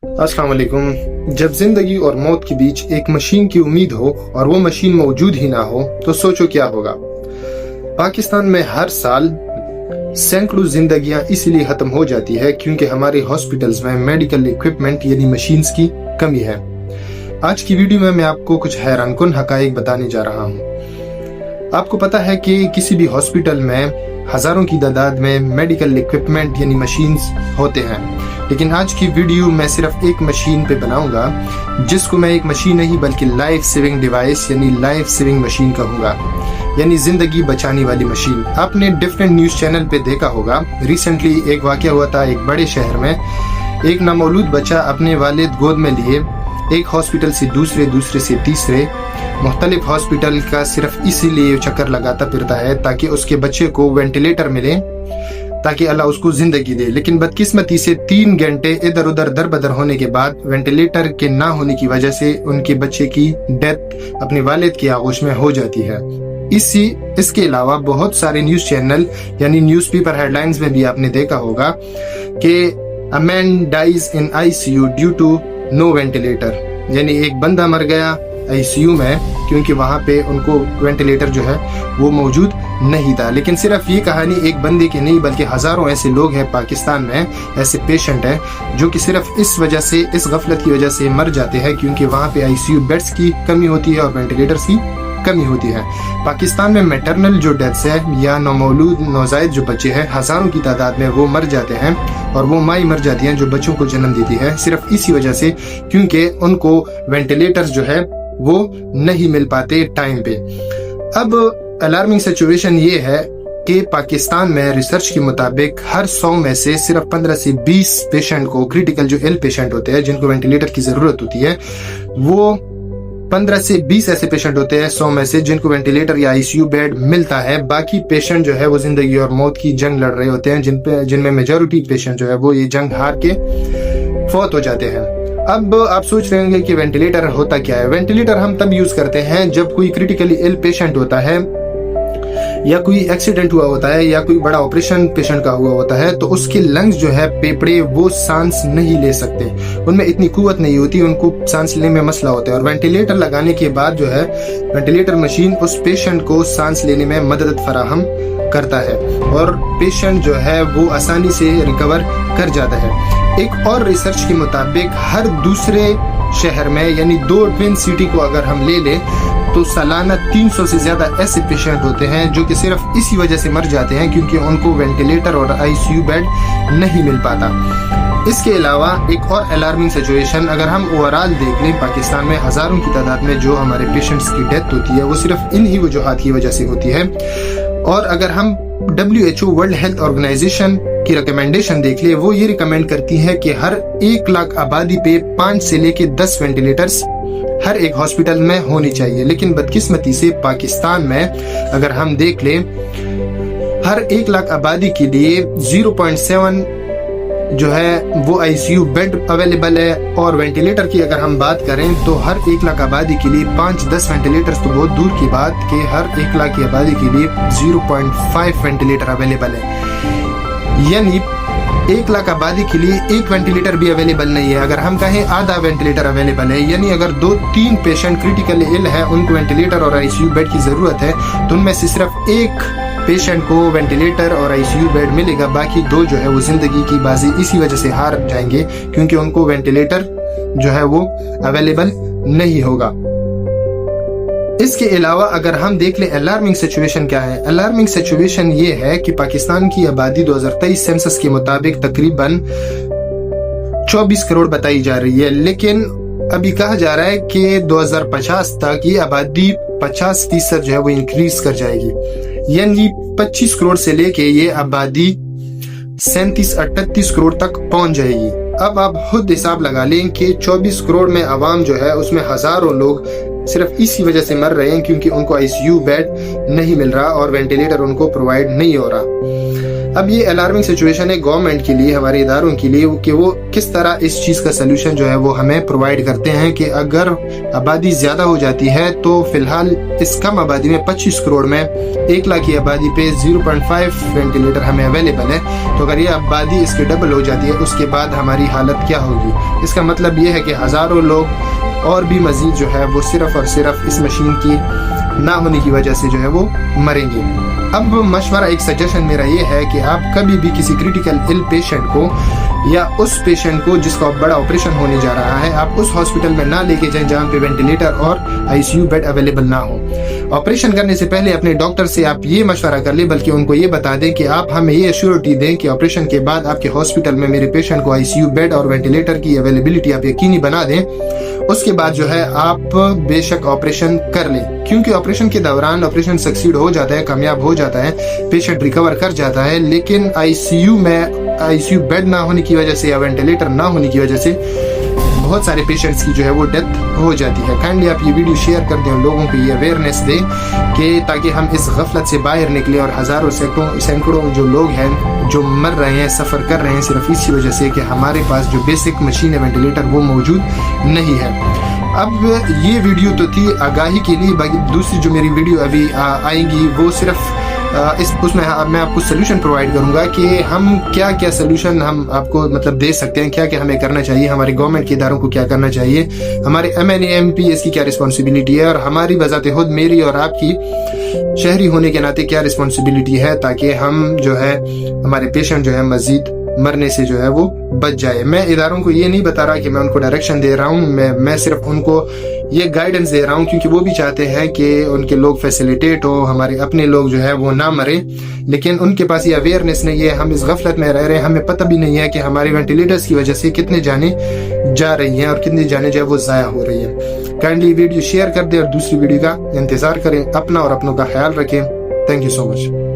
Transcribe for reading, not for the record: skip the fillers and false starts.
अस्सलाम वालेकुम। जब जिंदगी और मौत के बीच एक मशीन की उम्मीद हो और वो मशीन मौजूद ही ना हो तो सोचो क्या होगा। पाकिस्तान में हर साल सैकड़ों जिंदगियां इसलिए खत्म हो जाती है क्योंकि हमारे हॉस्पिटल्स में मेडिकल इक्विपमेंट यानी मशीन्स की कमी है। आज की वीडियो में मैं आपको कुछ हैरानकुन हकाइक बताने जा रहा हूँ। आपको पता है कि किसी भी हॉस्पिटल में हजारों की तादाद में मेडिकल इक्विपमेंट यानी मशीन्स होते हैं, लेकिन आज की वीडियो मैं सिर्फ एक मशीन पे बनाऊंगा जिसको मैं एक मशीन नहीं बल्कि लाइफ सेविंग डिवाइस यानी लाइफ सेविंग मशीन कहूंगा, यानी जिंदगी बचाने वाली मशीन। आपने डिफरेंट न्यूज चैनल पे देखा होगा, रिसेंटली एक वाकया हुआ था एक बड़े शहर में। एक नामौलूद बच्चा अपने वालिद गोद में लिए एक हॉस्पिटल से दूसरे से तीसरे मुख्तलिफ हॉस्पिटल का सिर्फ इसीलिए चक्कर लगाता फिरता है ताकि उसके बच्चे को वेंटिलेटर मिले, ताकि अल्लाह उसको जिंदगी दे। लेकिन बदकिस्मती से 3 घंटे इधर उधर दर बदर होने के बाद वेंटिलेटर के ना होने की वजह से उनके बच्चे की डेथ अपने वालिद की आगोश में हो जाती है। इसके अलावा बहुत सारे न्यूज चैनल यानी न्यूज़पेपर हेडलाइंस में भी आपने देखा होगा कि a man dies in ICU due to no ventilator, यानी एक बंदा मर गया ICU में क्योंकि वहां पे उनको वेंटिलेटर जो है वो मौजूद नहीं था। लेकिन सिर्फ ये कहानी एक बंदे की नहीं बल्कि हजारों ऐसे लोग हैं पाकिस्तान में, ऐसे पेशेंट हैं जो कि सिर्फ इस वजह से, इस गफलत की वजह से मर जाते हैं क्योंकि वहां पे ICU बेड्स की कमी होती है और वेंटिलेटर्स की कमी होती है। पाकिस्तान में मैटरनल जो डेथ्स है या नौमौलूद नौजायद जो बच्चे हैं हजारों की तादाद में वो मर जाते हैं, और वो माई मर जाती हैं जो बच्चों को जन्म देती है सिर्फ इसी वजह से क्योंकि उनको वेंटिलेटर्स जो है वो नहीं मिल पाते टाइम पे। अब अलार्मिंग सिचुएशन ये है कि पाकिस्तान में रिसर्च के मुताबिक हर 100 में से सिर्फ 15 से 20 पेशेंट को, क्रिटिकल जो इल पेशेंट होते हैं जिनको वेंटिलेटर की जरूरत होती है, वो 15 से 20 ऐसे पेशेंट होते हैं 100 में से जिनको वेंटिलेटर या ICU बेड मिलता है। बाकी पेशेंट जो है वो जिंदगी और मौत की जंग लड़ रहे होते हैं, जिनमें मेजॉरिटी पेशेंट जो है वो ये जंग हार के फौत हो जाते हैं। अब आप सोच रहे होंगे कि वेंटिलेटर होता क्या है। वेंटिलेटर हम तब यूज करते हैं जब कोई क्रिटिकली इल पेशेंट होता है या कोई एक्सीडेंट हुआ होता है या कोई बड़ा ऑपरेशन पेशेंट का हुआ होता है, तो उसके लंग्स जो है फेफड़े वो सांस नहीं ले सकते, उनमें इतनी कुव्वत नहीं होती, उनको सांस लेने में मसला होता है। और वेंटिलेटर लगाने के बाद जो है वेंटिलेटर मशीन उस पेशेंट को सांस लेने में मदद फराहम करता है और पेशेंट जो है वो आसानी से रिकवर कर जाता है। एक और रिसर्च के मुताबिक हर दूसरे शहर में यानी 2 ट्विन सिटी को अगर हम ले लें तो सालाना 300 से ज्यादा ऐसे पेशेंट होते हैं जो कि सिर्फ इसी वजह से मर जाते हैं क्योंकि उनको वेंटिलेटर और ICU बेड नहीं मिल पाता। इसके अलावा एक और अलार्मिंग सिचुएशन अगर हम ओवरऑल देख लें, पाकिस्तान में हजारों की तादाद में जो हमारे पेशेंट्स की डेथ होती है वो सिर्फ इन्हीं वजूहात की वजह से होती है। और अगर हम WHO वर्ल्ड हेल्थ ऑर्गेनाइजेशन की रिकमेंडेशन देख ले, वो ये रिकमेंड करती है कि हर 1 लाख आबादी पे 5 से लेके 10 वेंटिलेटर्स हर एक हॉस्पिटल में होनी चाहिए। लेकिन बदकिस्मती से पाकिस्तान में अगर हम देख लें हर 1 लाख आबादी के लिए 0.7 जो है वो ICU बेड अवेलेबल है, और वेंटिलेटर की अगर हम बात करें तो हर 1 लाख आबादी के लिए 5-10 वेंटिलेटर्स तो बहुत दूर की बात कि हर 1 लाख की आबादी के लिए 0.5 वेंटिलेटर अवेलेबल है, यानी 1 लाख आबादी के लिए 1 वेंटिलेटर भी अवेलेबल नहीं है। अगर हम कहें आधा वेंटिलेटर अवेलेबल है, यानी अगर 2-3 पेशेंट क्रिटिकली इल है उनको वेंटिलेटर और ICU बेड की जरूरत है तो उनमें से सिर्फ 1 पेशेंट को वेंटिलेटर और ICU बेड मिलेगा, बाकी 2 जो है वो जिंदगी की बाजी इसी वजह से हार जाएंगे क्योंकि उनको वेंटिलेटर जो है वो अवेलेबल नहीं होगा। इसके अलावा अगर हम देख लें अलार्मिंग सिचुएशन क्या है। अलार्मिंग सिचुएशन ये है कि पाकिस्तान की आबादी 2023 सेंसस के मुताबिक तकरीबन 24 करोड़ बताई जा रही है, लेकिन अभी कहा जा रहा है कि 2050 तक ये आबादी 50% जो है वो इंक्रीज कर जाएगी, यानी 25 करोड़ से लेके ये आबादी 37-38 करोड़ तक पहुंच जाएगी। अब आप खुद हिसाब लगा लें कि 24 करोड़ में आवाम जो है उसमें हजारों लोग सिर्फ इसी वजह से मर रहे हैं क्योंकि उनको ICU बेड नहीं मिल रहा और वेंटिलेटर उनको प्रोवाइड नहीं हो रहा। اب یہ الارمنگ سچویشن ہے گورنمنٹ کے لیے, ہمارے اداروں کے لیے, کہ وہ کس طرح اس چیز کا سلوشن جو ہے وہ ہمیں پرووائڈ کرتے ہیں کہ اگر آبادی زیادہ ہو جاتی ہے تو فی الحال اس کم آبادی میں 25 کروڑ میں 1 لاکھ کی آبادی پہ 0.5 وینٹیلیٹر ہمیں اویلیبل ہے, تو اگر یہ آبادی اس کے ڈبل ہو جاتی ہے اس کے بعد ہماری حالت کیا ہوگی. اس کا مطلب یہ ہے کہ ہزاروں لوگ اور بھی مزید جو ہے وہ صرف اور صرف اس مشین کی نہ ہونے کی وجہ سے جو ہے وہ مریں گے. اب مشورہ, ایک سجیشن میرا یہ ہے کہ آپ کبھی بھی کسی کریٹیکل ال پیشنٹ کو یا اس پیشنٹ کو جس کا بڑا آپریشن ہونے جا رہا ہے, آپ اس ہاسپٹل میں نہ لے کے جائیں جہاں پہ وینٹیلیٹر اور ICU بیڈ اویلیبل نہ ہو. آپریشن کرنے سے پہلے اپنے ڈاکٹر سے آپ یہ مشورہ کر لیں, بلکہ ان کو یہ بتا دیں کہ آپ ہمیں یہ ایشورٹی دیں کہ آپریشن کے بعد آپ کے ہاسپٹل میں میرے پیشنٹ کو ICU بیڈ اور وینٹیلیٹر کی اویلیبلٹی آپ یقینی بنا دیں. اس کے بعد جو ہے آپ بے شک آپریشن کر لیں, کیونکہ آپریشن کے دوران آپریشن سکسیڈ ہو جاتا ہے, کامیاب ہو جاتا ہے, پیشنٹ ریکور کر جاتا ہے, لیکن ICU بیڈ نہ ہونے کی وجہ سے یا وینٹیلیٹر نہ ہونے کی وجہ سے بہت سارے پیشنٹس کی جو ہے وہ ڈیتھ ہو جاتی ہے. کائنڈلی آپ یہ ویڈیو شیئر کر دیں, لوگوں کو یہ اویئرنیس دیں کہ تاکہ ہم اس غفلت سے باہر نکلیں, اور ہزاروں سینکڑوں جو لوگ ہیں جو مر رہے ہیں, سفر کر رہے ہیں صرف اسی وجہ سے کہ ہمارے پاس جو بیسک مشین ہے وینٹیلیٹر وہ موجود نہیں ہے. اب یہ ویڈیو تو تھی آگاہی کے لیے, باقی دوسری جو میری ویڈیو ابھی آئیں گی وہ صرف اس میں میں آپ کو سلوشن پرووائڈ کروں گا کہ ہم کیا کیا سلوشن ہم آپ کو مطلب دے سکتے ہیں, کیا کیا ہمیں کرنا چاہیے, ہمارے گورنمنٹ کے اداروں کو کیا کرنا چاہیے, ہمارے MNA MP اس کی کیا رسپانسبلٹی ہے, اور ہماری بذات خود میری اور آپ کی شہری ہونے کے ناطے کیا رسپانسبلٹی ہے, تاکہ ہم جو ہے ہمارے پیشنٹ جو ہے مزید مرنے سے جو ہے وہ بچ جائے. میں اداروں کو یہ نہیں بتا رہا کہ میں ان کو ڈائریکشن دے رہا ہوں, میں صرف ان کو یہ گائیڈنس دے رہا ہوں, کیونکہ وہ بھی چاہتے ہیں کہ ان کے لوگ فیسیلیٹیٹ ہو, ہمارے اپنے لوگ جو ہے وہ نہ مریں, لیکن ان کے پاس یہ اویئرنیس نہیں ہے. ہم اس غفلت میں رہ رہے ہیں, ہمیں پتہ بھی نہیں ہے کہ ہمارے وینٹیلیٹرز کی وجہ سے کتنے جانیں جا رہی ہیں اور کتنی جانیں جو ہے وہ ضائع ہو رہی ہیں. کائنڈلی ویڈیو شیئر کر دیں اور دوسری ویڈیو کا انتظار کریں. اپنا اور اپنوں کا خیال رکھیں. Thank you so much.